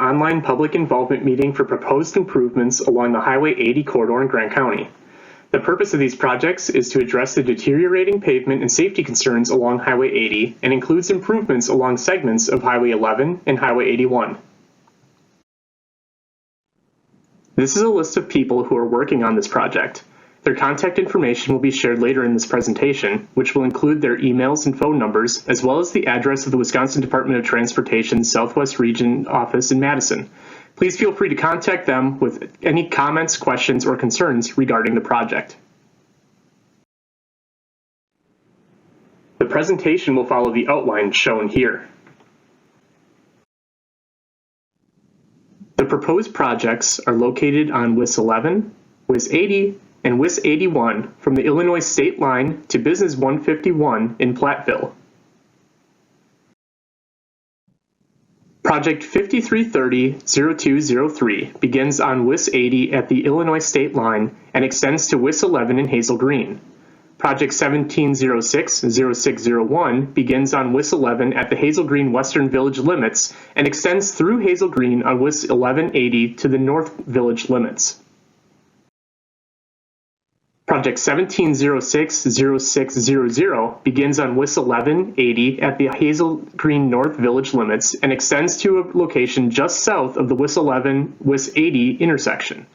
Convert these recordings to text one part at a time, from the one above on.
online public involvement meeting for proposed improvements along the Highway 80 corridor in Grant County. The purpose of these projects is to address the deteriorating pavement and safety concerns along Highway 80 and includes improvements along segments of Highway 11 and Highway 81. This is a list of people who are working on this project. Their contact information will be shared later in this presentation, which will include their emails and phone numbers, as well as the address of the Wisconsin Department of Transportation Southwest Region office in Madison. Please feel free to contact them with any comments, questions, or concerns regarding the project. The presentation will follow the outline shown here. The proposed projects are located on WIS 11, WIS 80, and WIS 81 from the Illinois state line to Business 151 in Platteville. Project 5330-0203 begins on WIS 80 at the Illinois state line and extends to WIS 11 in Hazel Green. Project 1706-0601 begins on WIS 11 at the Hazel Green Western Village limits and extends through Hazel Green on WIS 1180 to the North Village limits. Project 1706-0600 begins on WIS 1180 at the Hazel Green North Village limits and extends to a location just south of the WIS 11-WIS 80 intersection.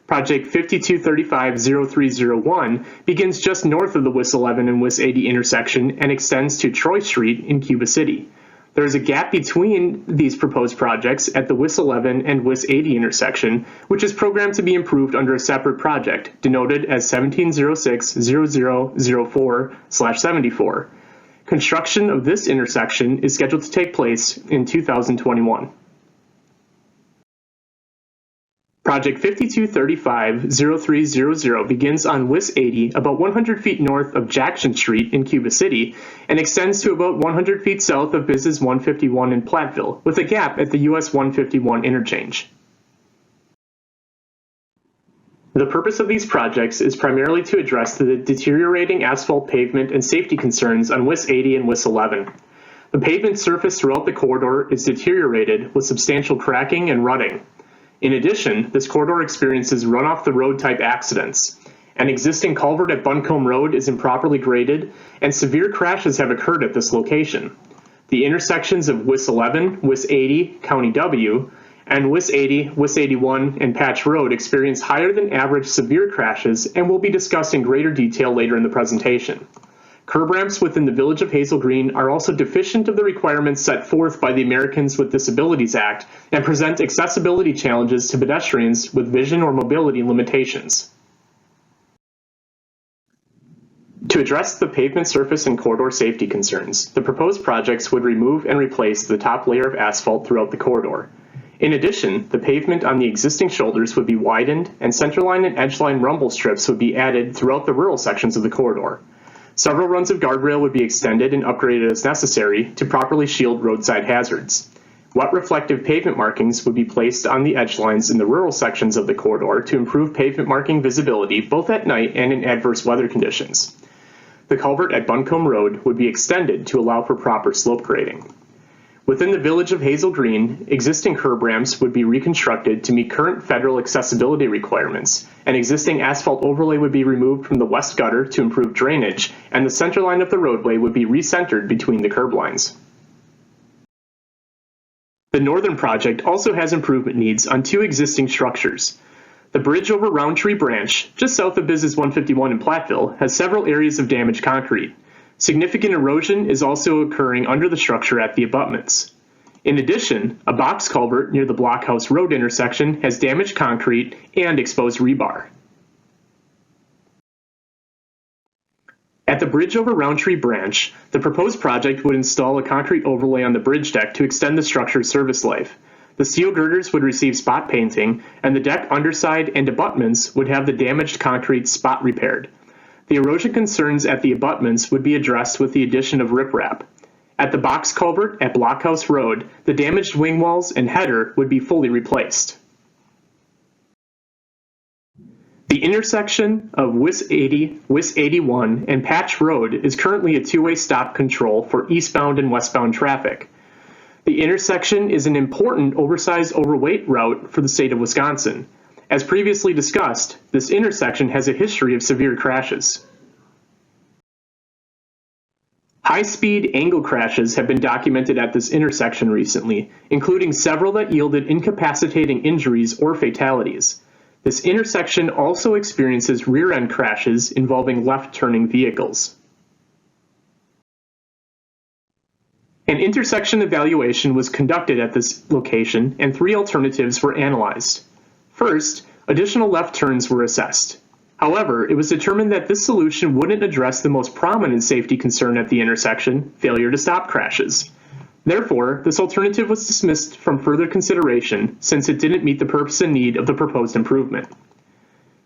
Project 5235-0301 begins just north of the WIS 11 and WIS 80 intersection and extends to Troy Street in Cuba City. There is a gap between these proposed projects at the WIS 11 and WIS 80 intersection, which is programmed to be improved under a separate project, denoted as 1706-0004/74. Construction of this intersection is scheduled to take place in 2021. Project 5235-0300 begins on WIS 80 about 100 feet north of Jackson Street in Cuba City and extends to about 100 feet south of Business 151 in Platteville, with a gap at the US 151 interchange. The purpose of these projects is primarily to address the deteriorating asphalt pavement and safety concerns on WIS 80 and WIS 11. The pavement surface throughout the corridor is deteriorated with substantial cracking and rutting. In addition, this corridor experiences run-off-the-road type accidents. An existing culvert at Buncombe Road is improperly graded, and severe crashes have occurred at this location. The intersections of WIS 11, WIS 80, County W, and WIS 80, WIS 81, and Patch Road experience higher than average severe crashes and will be discussed in greater detail later in the presentation. Curb ramps within the Village of Hazel Green are also deficient of the requirements set forth by the Americans with Disabilities Act and present accessibility challenges to pedestrians with vision or mobility limitations. To address the pavement surface and corridor safety concerns, the proposed projects would remove and replace the top layer of asphalt throughout the corridor. In addition, the pavement on the existing shoulders would be widened and centerline and edgeline rumble strips would be added throughout the rural sections of the corridor. Several runs of guardrail would be extended and upgraded as necessary to properly shield roadside hazards. Wet reflective pavement markings would be placed on the edge lines in the rural sections of the corridor to improve pavement marking visibility both at night and in adverse weather conditions. The culvert at Buncombe Road would be extended to allow for proper slope grading. Within the Village of Hazel Green, existing curb ramps would be reconstructed to meet current federal accessibility requirements. An existing asphalt overlay would be removed from the west gutter to improve drainage, and the center line of the roadway would be recentered between the curb lines. The northern project also has improvement needs on two existing structures. The bridge over Roundtree Branch, just south of Business 151 in Platteville, has several areas of damaged concrete. Significant erosion is also occurring under the structure at the abutments. In addition, a box culvert near the Blockhouse Road intersection has damaged concrete and exposed rebar. At the bridge over Roundtree Branch, the proposed project would install a concrete overlay on the bridge deck to extend the structure's service life. The steel girders would receive spot painting, and the deck underside and abutments would have the damaged concrete spot repaired. The erosion concerns at the abutments would be addressed with the addition of riprap. At the box culvert at Blockhouse Road, the damaged wing walls and header would be fully replaced. The intersection of WIS 80, WIS 81, and Patch Road is currently a two-way stop control for eastbound and westbound traffic. The intersection is an important oversized overweight route for the state of Wisconsin. As previously discussed, this intersection has a history of severe crashes. High-speed angle crashes have been documented at this intersection recently, including several that yielded incapacitating injuries or fatalities. This intersection also experiences rear-end crashes involving left-turning vehicles. An intersection evaluation was conducted at this location, and 3 alternatives were analyzed. First, additional left turns were assessed. However, it was determined that this solution wouldn't address the most prominent safety concern at the intersection, failure to stop crashes. Therefore, this alternative was dismissed from further consideration since it didn't meet the purpose and need of the proposed improvement.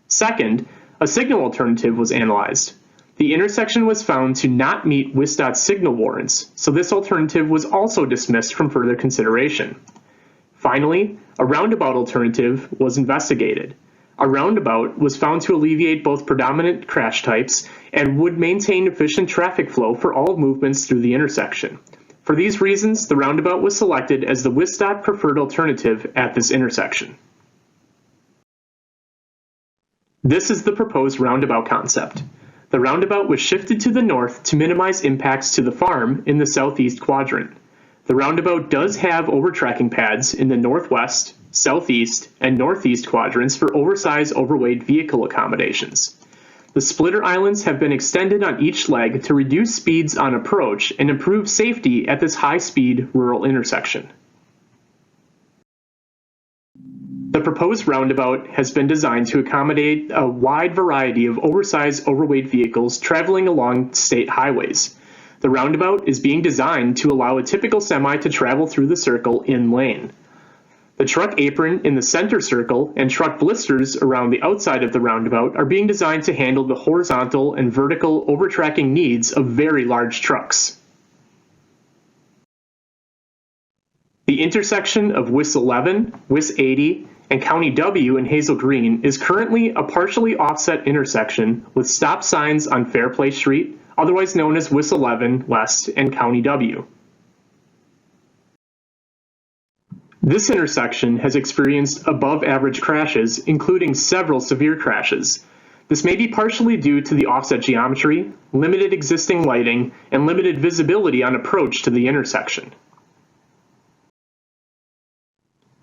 Second, a signal alternative was analyzed. The intersection was found to not meet WisDOT signal warrants, so this alternative was also dismissed from further consideration. Finally, a roundabout alternative was investigated. A roundabout was found to alleviate both predominant crash types and would maintain efficient traffic flow for all movements through the intersection. For these reasons, the roundabout was selected as the WisDOT preferred alternative at this intersection. This is the proposed roundabout concept. The roundabout was shifted to the north to minimize impacts to the farm in the southeast quadrant. The roundabout does have overtracking pads in the northwest, southeast, and northeast quadrants for oversized overweight vehicle accommodations. The splitter islands have been extended on each leg to reduce speeds on approach and improve safety at this high-speed rural intersection. The proposed roundabout has been designed to accommodate a wide variety of oversized overweight vehicles traveling along state highways. The roundabout is being designed to allow a typical semi to travel through the circle in lane. The truck apron in the center circle and truck blisters around the outside of the roundabout are being designed to handle the horizontal and vertical overtracking needs of very large trucks. The intersection of WIS 11, WIS 80, and County W in Hazel Green is currently a partially offset intersection with stop signs on Fairplay Street, otherwise known as WIS 11 West and County W. This intersection has experienced above-average crashes, including several severe crashes. This may be partially due to the offset geometry, limited existing lighting, and limited visibility on approach to the intersection.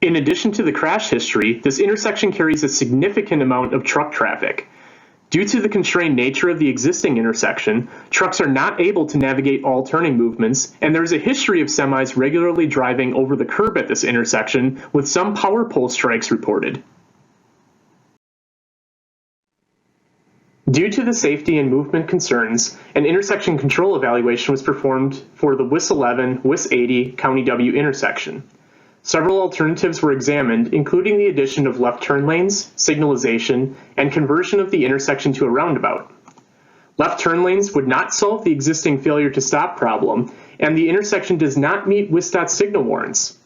In addition to the crash history, this intersection carries a significant amount of truck traffic. Due to the constrained nature of the existing intersection, trucks are not able to navigate all turning movements, and there is a history of semis regularly driving over the curb at this intersection, with some power pole strikes reported. Due to the safety and movement concerns, an intersection control evaluation was performed for the WIS 11, WIS 80 County W intersection. Several alternatives were examined, including the addition of left turn lanes, signalization, and conversion of the intersection to a roundabout. Left turn lanes would not solve the existing failure to stop problem, and the intersection does not meet WisDOT signal warrants.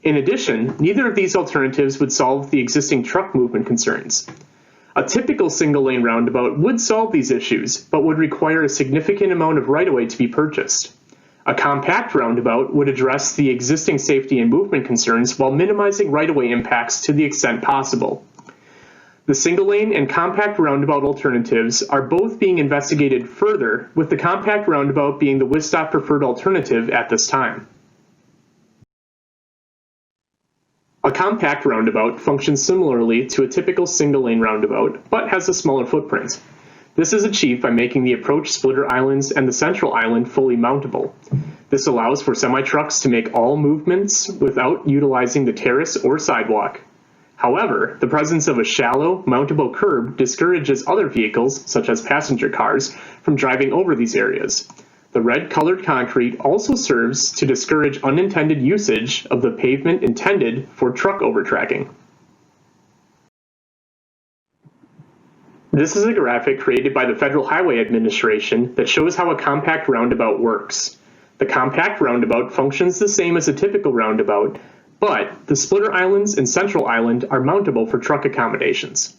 In addition, neither of these alternatives would solve the existing truck movement concerns. A typical single-lane roundabout would solve these issues, but would require a significant amount of right-of-way to be purchased. A compact roundabout would address the existing safety and movement concerns while minimizing right-of-way impacts to the extent possible. The single-lane and compact roundabout alternatives are both being investigated further, with the compact roundabout being the WisDOT preferred alternative at this time. A compact roundabout functions similarly to a typical single-lane roundabout, but has a smaller footprint. This is achieved by making the approach splitter islands and the central island fully mountable. This allows for semi-trucks to make all movements without utilizing the terrace or sidewalk. However, the presence of a shallow, mountable curb discourages other vehicles, such as passenger cars, from driving over these areas. The red-colored concrete also serves to discourage unintended usage of the pavement intended for truck overtracking. This is a graphic created by the Federal Highway Administration that shows how a compact roundabout works. The compact roundabout functions the same as a typical roundabout, but the splitter islands and central island are mountable for truck accommodations.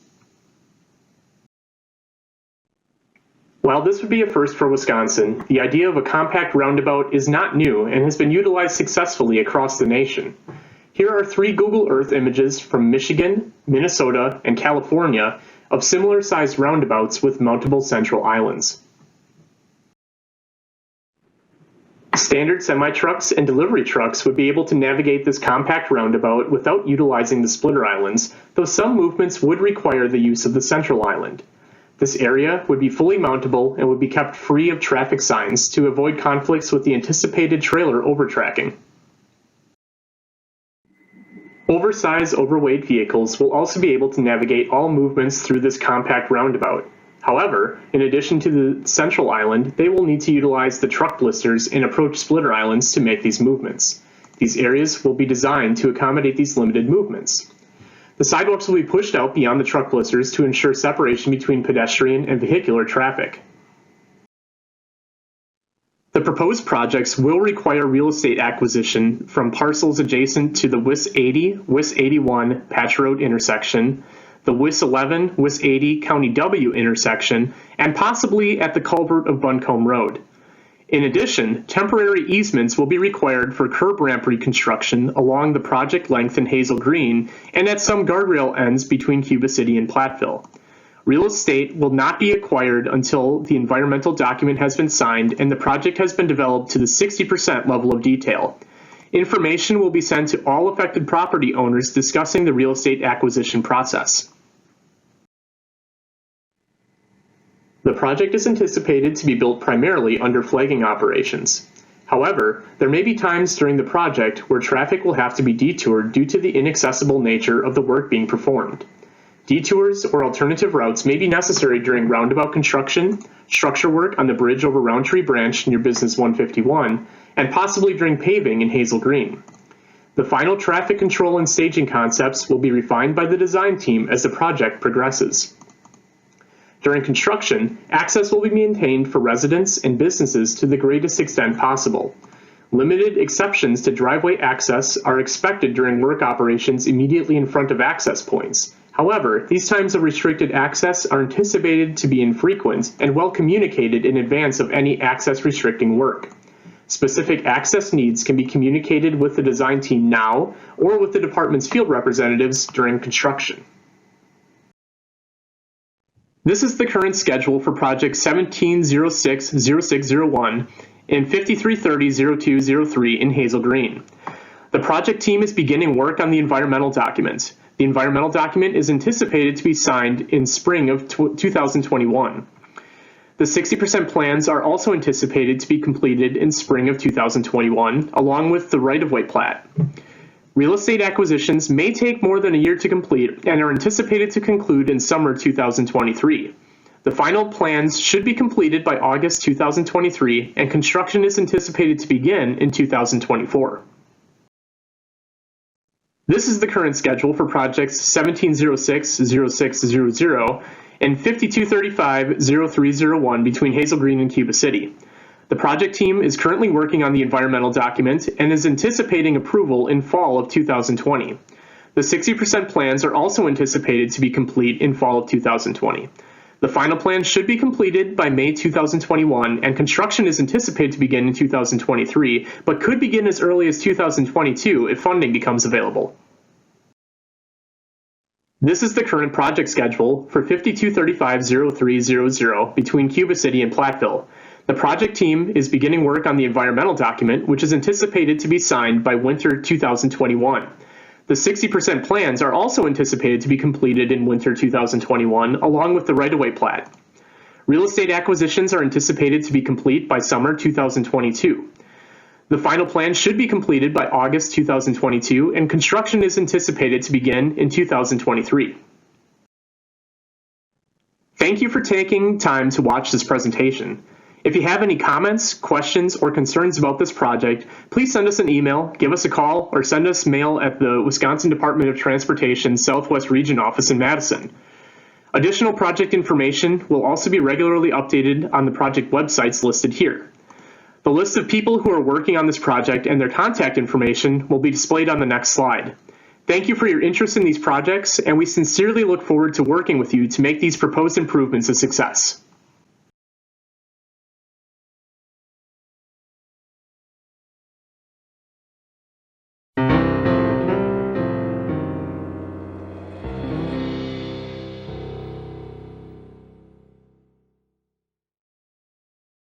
While this would be a first for Wisconsin, the idea of a compact roundabout is not new and has been utilized successfully across the nation. Here are 3 Google Earth images from Michigan, Minnesota, and California of similar-sized roundabouts with mountable central islands. Standard semi-trucks and delivery trucks would be able to navigate this compact roundabout without utilizing the splitter islands, though some movements would require the use of the central island. This area would be fully mountable and would be kept free of traffic signs to avoid conflicts with the anticipated trailer overtracking. Oversized, overweight vehicles will also be able to navigate all movements through this compact roundabout. However, in addition to the central island, they will need to utilize the truck blisters and approach splitter islands to make these movements. These areas will be designed to accommodate these limited movements. The sidewalks will be pushed out beyond the truck blisters to ensure separation between pedestrian and vehicular traffic. The proposed projects will require real estate acquisition from parcels adjacent to the WIS 80, WIS 81 Patch Road intersection, the WIS 11, WIS 80 County W intersection, and possibly at the culvert of Buncombe Road. In addition, temporary easements will be required for curb ramp reconstruction along the project length in Hazel Green and at some guardrail ends between Cuba City and Platteville. Real estate will not be acquired until the environmental document has been signed and the project has been developed to the 60% level of detail. Information will be sent to all affected property owners discussing the real estate acquisition process. The project is anticipated to be built primarily under flagging operations. However, there may be times during the project where traffic will have to be detoured due to the inaccessible nature of the work being performed. Detours or alternative routes may be necessary during roundabout construction, structure work on the bridge over Roundtree Branch near Business 151, and possibly during paving in Hazel Green. The final traffic control and staging concepts will be refined by the design team as the project progresses. During construction, access will be maintained for residents and businesses to the greatest extent possible. Limited exceptions to driveway access are expected during work operations immediately in front of access points. However, these times of restricted access are anticipated to be infrequent and well communicated in advance of any access restricting work. Specific access needs can be communicated with the design team now or with the department's field representatives during construction. This is the current schedule for project 1706-0601 and 5330-0203 in Hazel Green. The project team is beginning work on the environmental document. The environmental document is anticipated to be signed in spring of 2021. The 60% plans are also anticipated to be completed in spring of 2021, along with the right-of-way plat. Real estate acquisitions may take more than a year to complete and are anticipated to conclude in summer 2023. The final plans should be completed by August 2023, and construction is anticipated to begin in 2024. This is the current schedule for projects 1706-0600 and 5235-0301 between Hazel Green and Cuba City. The project team is currently working on the environmental document and is anticipating approval in fall of 2020. The 60% plans are also anticipated to be complete in fall of 2020. The final plan should be completed by May 2021, and construction is anticipated to begin in 2023, but could begin as early as 2022 if funding becomes available. This is the current project schedule for 5235-0300 between Cuba City and Platteville. The project team is beginning work on the environmental document, which is anticipated to be signed by winter 2021. The 60% plans are also anticipated to be completed in winter 2021, along with the right-of-way plat. Real estate acquisitions are anticipated to be complete by summer 2022. The final plan should be completed by August 2022, and construction is anticipated to begin in 2023. Thank you for taking time to watch this presentation. If you have any comments, questions, or concerns about this project, please send us an email, give us a call, or send us mail at the Wisconsin Department of Transportation Southwest Region Office in Madison. Additional project information will also be regularly updated on the project websites listed here. The list of people who are working on this project and their contact information will be displayed on the next slide. Thank you for your interest in these projects, and we sincerely look forward to working with you to make these proposed improvements a success.